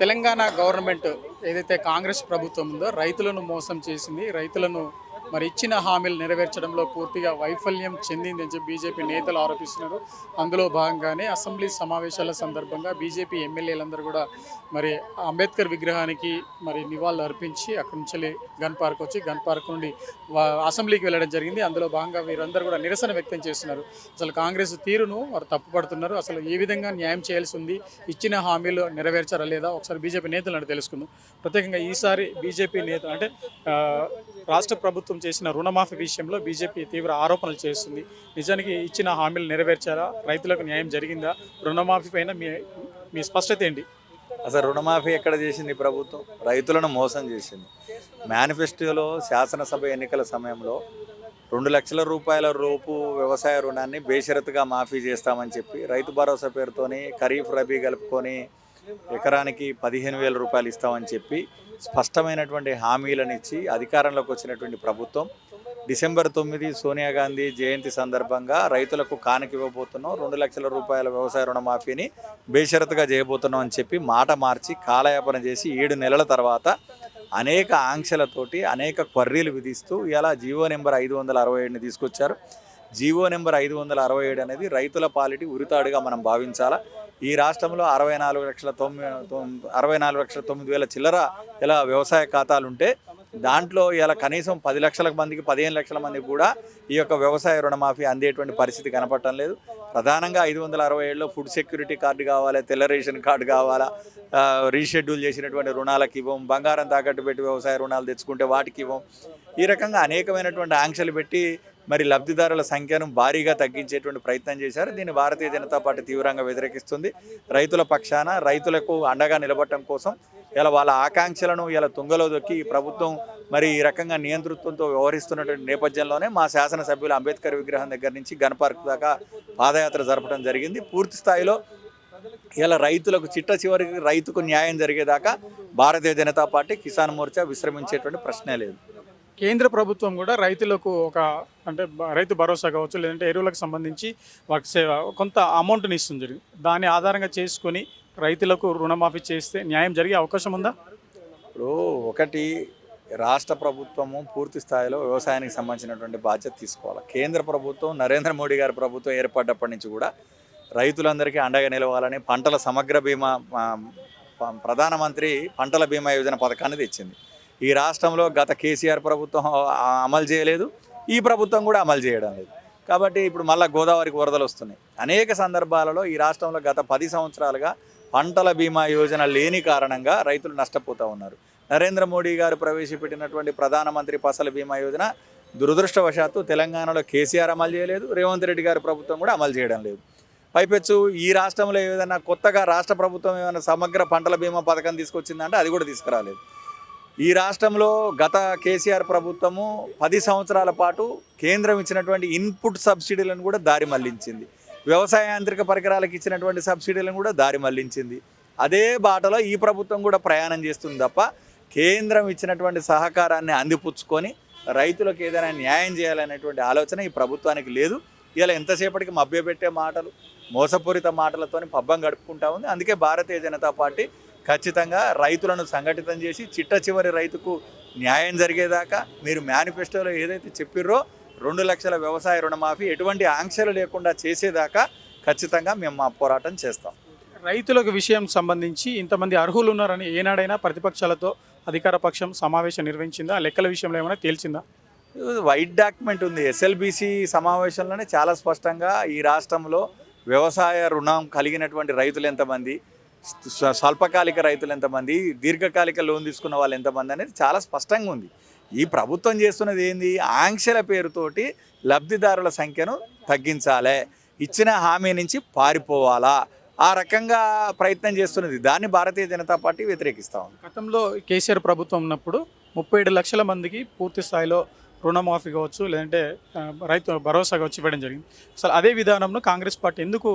Telangana government ఏదైతే కాంగ్రెస్ ప్రభుత్వం ఉందో రైతులను మోసం చేసింది, రైతులను మరి ఇచ్చిన హామీలు నెరవేర్చడంలో పూర్తిగా వైఫల్యం చెందిందని చెప్పి బీజేపీ నేతలు ఆరోపిస్తున్నారు. అందులో భాగంగానే అసెంబ్లీ సమావేశాల సందర్భంగా బీజేపీ ఎమ్మెల్యేలందరూ కూడా మరి అంబేద్కర్ విగ్రహానికి మరి నివాళులు అర్పించి అక్కడి నుంచి గన్ పార్క్ వచ్చి గన్ పార్క్ నుండి అసెంబ్లీకి వెళ్ళడం జరిగింది. అందులో భాగంగా వీరందరూ కూడా నిరసన వ్యక్తం చేస్తున్నారు. అసలు కాంగ్రెస్ తీరును వారు తప్పుపడుతున్నారు. అసలు ఏ విధంగా న్యాయం చేయాల్సి ఉంది, ఇచ్చిన హామీలు నెరవేర్చారా లేదా ఒకసారి బీజేపీ నేతలను తెలుసుకుందాం. ప్రత్యేకంగా ఈసారి బీజేపీ నేతలు అంటే రాష్ట్ర ప్రభుత్వం చేసిన రుణమాఫీ విషయంలో బీజేపీ తీవ్ర ఆరోపణలు చేస్తుంది. నిజానికి ఇచ్చిన హామీలు నెరవేర్చారా, రైతులకు న్యాయం జరిగిందా, రుణమాఫీ పైన మీ స్పష్టత ఏంటి? అసలు రుణమాఫీ ఎక్కడ చేసింది ప్రభుత్వం? రైతులను మోసం చేసింది. మేనిఫెస్టోలో శాసనసభ ఎన్నికల సమయంలో 2 లక్షల రూపాయల రూపు వ్యవసాయ రుణాన్ని బేషరతుగా మాఫీ చేస్తామని చెప్పి రైతు భరోసా పేరుతోని ఖరీఫ్ రబీ కలుపుకొని ఎకరానికి 15,000 రూపాయలు ఇస్తామని చెప్పి స్పష్టమైనటువంటి హామీలను ఇచ్చి అధికారంలోకి వచ్చినటువంటి ప్రభుత్వం డిసెంబర్ 9 సోనియా గాంధీ జయంతి సందర్భంగా రైతులకు కానుకివ్వబోతున్నాం, 2 లక్షల రూపాయల వ్యవసాయ రుణమాఫీని బేషరతుగా చేయబోతున్నాం అని చెప్పి మాట మార్చి కాలయాపన చేసి 7 నెలల తర్వాత అనేక ఆంక్షలతోటి అనేక క్వర్రీలు విధిస్తూ ఇలా జీవో నెంబర్ 567ని తీసుకొచ్చారు. జీవో నెంబర్ 567 అనేది రైతుల పాలిటి ఉరితాడుగా మనం భావించాలా. ఈ రాష్ట్రంలో 64,09,000 చిల్లర ఇలా వ్యవసాయ ఖాతాలు ఉంటే దాంట్లో ఇలా కనీసం 10 లక్షల మందికి 15 లక్షల మందికి కూడా ఈ యొక్క వ్యవసాయ రుణమాఫీ అందేటువంటి పరిస్థితి కనపడటం లేదు. ప్రధానంగా 567లో ఫుడ్ సెక్యూరిటీ కార్డు కావాలి, తెల్ల రేషన్ కార్డు కావాలా, రీషెడ్యూల్ చేసినటువంటి రుణాలకు ఇవ్వం, బంగారం తాకట్టు పెట్టి వ్యవసాయ రుణాలు తెచ్చుకుంటే వాటికి ఇవ్వం. ఈ రకంగా అనేకమైనటువంటి ఆంక్షలు పెట్టి మరి లబ్ధిదారుల సంఖ్యను భారీగా తగ్గించేటువంటి ప్రయత్నం చేశారు. దీన్ని భారతీయ జనతా పార్టీ తీవ్రంగా వ్యతిరేకిస్తుంది. రైతుల పక్షాన రైతులకు అండగా నిలబడటం కోసం ఇలా వాళ్ళ ఆకాంక్షలను ఇలా తుంగలో దొక్కి ప్రభుత్వం మరి ఈ రకంగా నియంతృత్వంతో వ్యవహరిస్తున్నటువంటి నేపథ్యంలోనే మా శాసనసభ్యులు అంబేద్కర్ విగ్రహం దగ్గర నుంచి గన్ పార్క్ దాకా పాదయాత్ర జరపడం జరిగింది. పూర్తి స్థాయిలో ఇలా రైతులకు చిట్ట చివరికి రైతుకు న్యాయం జరిగేదాకా భారతీయ జనతా పార్టీ కిసాన్ మోర్చా విశ్రమించేటువంటి ప్రశ్నే లేదు. కేంద్ర ప్రభుత్వం కూడా రైతులకు ఒక అంటే రైతు భరోసా కావచ్చు, లేదంటే ఎరువులకు సంబంధించి కొంత అమౌంట్ని ఇస్తుంది. దాన్ని ఆధారంగా చేసుకొని రైతులకు రుణమాఫీ చేస్తే న్యాయం జరిగే అవకాశం ఉందా? ఇప్పుడు ఒకటి, రాష్ట్ర ప్రభుత్వము పూర్తి స్థాయిలో వ్యవసాయానికి సంబంధించినటువంటి బాధ్యత తీసుకోవాలి. కేంద్ర ప్రభుత్వం నరేంద్ర మోడీ గారి ప్రభుత్వం ఏర్పడ్డప్పటి నుంచి కూడా రైతులందరికీ అండగా నిలవాలని పంటల సమగ్ర బీమా ప్రధానమంత్రి పంటల బీమా యోజన పథకాన్ని తెచ్చింది. ఈ రాష్ట్రంలో గత కేసీఆర్ ప్రభుత్వం అమలు చేయలేదు, ఈ ప్రభుత్వం కూడా అమలు చేయడం లేదు. కాబట్టి ఇప్పుడు మళ్ళీ గోదావరికి వరదలు వస్తున్నాయి. అనేక సందర్భాలలో ఈ రాష్ట్రంలో గత 10 సంవత్సరాలుగా పంటల బీమా యోజన లేని కారణంగా రైతులు నష్టపోతూ ఉన్నారు. నరేంద్ర మోడీ గారు ప్రవేశపెట్టినటువంటి ప్రధానమంత్రి ఫసల్ బీమా యోజన దురదృష్టవశాత్తు తెలంగాణలో కేసీఆర్ అమలు చేయలేదు, రేవంత్ రెడ్డి గారి ప్రభుత్వం కూడా అమలు చేయడం లేదు. పైపెచ్చు ఈ రాష్ట్రంలో ఏదైనా కొత్తగా రాష్ట్ర ప్రభుత్వం ఏమైనా సమగ్ర పంటల బీమా పథకం తీసుకొచ్చిందంటే అది కూడా తీసుకురాలేదు. ఈ రాష్ట్రంలో గత కేసీఆర్ ప్రభుత్వము 10 సంవత్సరాల పాటు కేంద్రం ఇచ్చినటువంటి ఇన్పుట్ సబ్సిడీలను కూడా దారి మళ్లించింది. వ్యవసాయ యాంత్రిక పరికరాలకు ఇచ్చినటువంటి సబ్సిడీలను కూడా దారి మళ్లించింది. అదే బాటలో ఈ ప్రభుత్వం కూడా ప్రయాణం చేస్తుంది తప్ప కేంద్రం ఇచ్చినటువంటి సహకారాన్ని అందిపుచ్చుకొని రైతులకు ఏదైనా న్యాయం చేయాలనేటువంటి ఆలోచన ఈ ప్రభుత్వానికి లేదు. ఇలా ఎంతసేపటికి మభ్యపెట్టే మాటలు, మోసపూరిత మాటలతోని పబ్బం గడుపుకుంటా ఉంది. అందుకే భారతీయ జనతా పార్టీ ఖచ్చితంగా రైతులను సంఘటితం చేసి చిట్ట చివరి రైతుకు న్యాయం జరిగేదాకా మీరు మేనిఫెస్టోలో ఏదైతే చెప్పిర్రో 2 లక్షల వ్యవసాయ రుణమాఫీ ఎటువంటి ఆంక్షలు లేకుండా చేసేదాకా ఖచ్చితంగా మేము మా పోరాటం చేస్తాం. రైతులకు విషయం సంబంధించి ఇంతమంది అర్హులు ఉన్నారని ఏనాడైనా ప్రతిపక్షాలతో అధికార పక్షం సమావేశం నిర్వహించిందా? లెక్కల విషయంలో ఏమైనా తేల్చిందా? వైట్ డాక్యుమెంట్ ఉంది. ఎస్ఎల్బీసీ సమావేశంలోనే చాలా స్పష్టంగా ఈ రాష్ట్రంలో వ్యవసాయ రుణం కలిగినటువంటి రైతులు ఎంతమంది, స్వల్పకాలిక రైతులు ఎంతమంది, దీర్ఘకాలిక లోన్ తీసుకున్న వాళ్ళు ఎంతమంది అనేది చాలా స్పష్టంగా ఉంది. ఈ ప్రభుత్వం చేస్తున్నది ఏంది? ఆంక్షల పేరుతోటి లబ్ధిదారుల సంఖ్యను తగ్గించాలి, ఇచ్చిన హామీ నుంచి పారిపోవాలా, ఆ రకంగా ప్రయత్నం చేస్తున్నది. దాన్ని భారతీయ జనతా పార్టీ వ్యతిరేకిస్తూ ఉంది. గతంలో కేసీఆర్ ప్రభుత్వం ఉన్నప్పుడు 37 లక్షల మందికి పూర్తి స్థాయిలో రుణమాఫీ కావచ్చు, లేదంటే రైతు భరోసా కావచ్చు ఇవ్వడం జరిగింది. అసలు అదే విధానంలో కాంగ్రెస్ పార్టీ ఎందుకు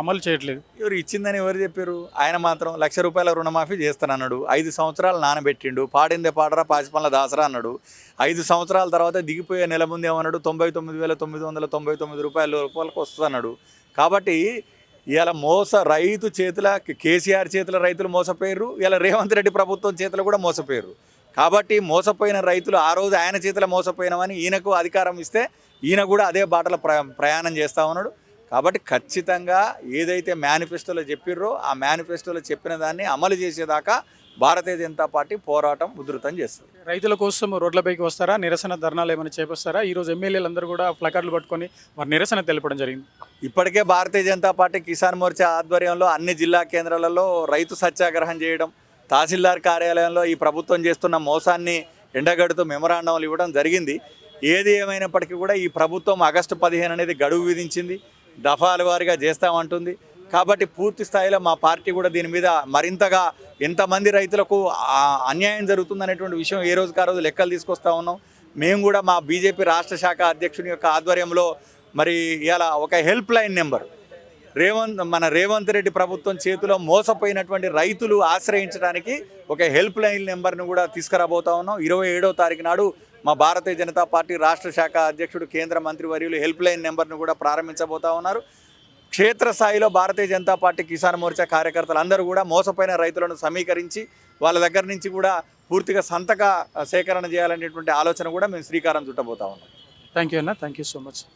అమలు చేయట్లేదు? ఎవరు ఇచ్చిందని ఎవరు చెప్పారు? ఆయన మాత్రం 1 లక్ష రూపాయల రుణమాఫీ చేస్తానన్నాడు. 5 సంవత్సరాలు నానబెట్టిండు. పాడిందే పాడరా పాచిపండ్ల దాసరా అన్నాడు. 5 సంవత్సరాల తర్వాత దిగిపోయే నెల ముందు ఏమన్నాడు? 99,999 రూపాయలకు వస్తుంది అన్నాడు. కాబట్టి ఇవాళ రైతు చేతుల కేసీఆర్ చేతుల రైతులు మోసపోయారు, ఇలా రేవంత్ రెడ్డి ప్రభుత్వం చేతులు కూడా మోసపోయారు. కాబట్టి మోసపోయిన రైతులు ఆ రోజు ఆయన చేతుల మోసపోయినామని ఈయనకు అధికారం ఇస్తే ఈయన కూడా అదే బాటలో ప్రయాణం చేస్తూ ఉన్నాడు. కాబట్టి ఖచ్చితంగా ఏదైతే మేనిఫెస్టోలో చెప్పిర్రో ఆ మేనిఫెస్టోలో చెప్పిన దాన్ని అమలు చేసేదాకా భారతీయ జనతా పార్టీ పోరాటం ఉధృతం చేస్తుంది. రైతుల కోసం రోడ్లపైకి వస్తారా, నిరసన ధర్నాలు ఏమైనా చేపస్తారా? ఈరోజు ఎమ్మెల్యేలందరూ కూడా ప్లకార్డులు పట్టుకొని వారి నిరసన తెలపడం జరిగింది. ఇప్పటికే భారతీయ జనతా పార్టీ కిసాన్ మోర్చా ఆధ్వర్యంలో అన్ని జిల్లా కేంద్రాలలో రైతు సత్యాగ్రహం చేయడం, తహసీల్దార్ కార్యాలయంలో ఈ ప్రభుత్వం చేస్తున్న మోసాన్ని ఎండగడుతూ మెమరాండంలు ఇవ్వడం జరిగింది. ఏది ఏమైనప్పటికీ కూడా ఈ ప్రభుత్వం ఆగస్టు 15 అనేది గడువు విధించింది, దఫాల వారీగా చేస్తామంటుంది. కాబట్టి పూర్తి స్థాయిలో మా పార్టీ కూడా దీని మీద మరింతగా ఎంతమంది రైతులకు అన్యాయం జరుగుతుందనేటువంటి విషయం ఏ రోజుకి ఆ రోజు లెక్కలు తీసుకొస్తా ఉన్నాం. మేము కూడా మా బీజేపీ రాష్ట్ర శాఖ అధ్యక్షుని యొక్క ఆధ్వర్యంలో మరి ఇలా ఒక help line number Revanth Reddy ప్రభుత్వం చేతిలో మోసపోయినటువంటి రైతులు ఆశ్రయించడానికి ఒక హెల్ప్ లైన్ నెంబర్ను కూడా తీసుకురాబోతా ఉన్నాం. 27వ తారీఖు నాడు మా భారతీయ జనతా పార్టీ రాష్ట్ర శాఖ అధ్యక్షుడు కేంద్ర మంత్రి వర్యులు హెల్ప్ లైన్ నెంబర్ను కూడా ప్రారంభించబోతా ఉన్నారు. క్షేత్రస్థాయిలో భారతీయ జనతా పార్టీ కిసాన్ మోర్చా కార్యకర్తలు అందరూ కూడా మోసపోయిన రైతులను సమీకరించి వాళ్ళ దగ్గర నుంచి కూడా పూర్తిగా సంతక సేకరణ చేయాలనేటువంటి ఆలోచన కూడా మేము శ్రీకారం చుట్టబోతా ఉన్నాం. థ్యాంక్ యూ అన్న, థ్యాంక్ యూ సో మచ్.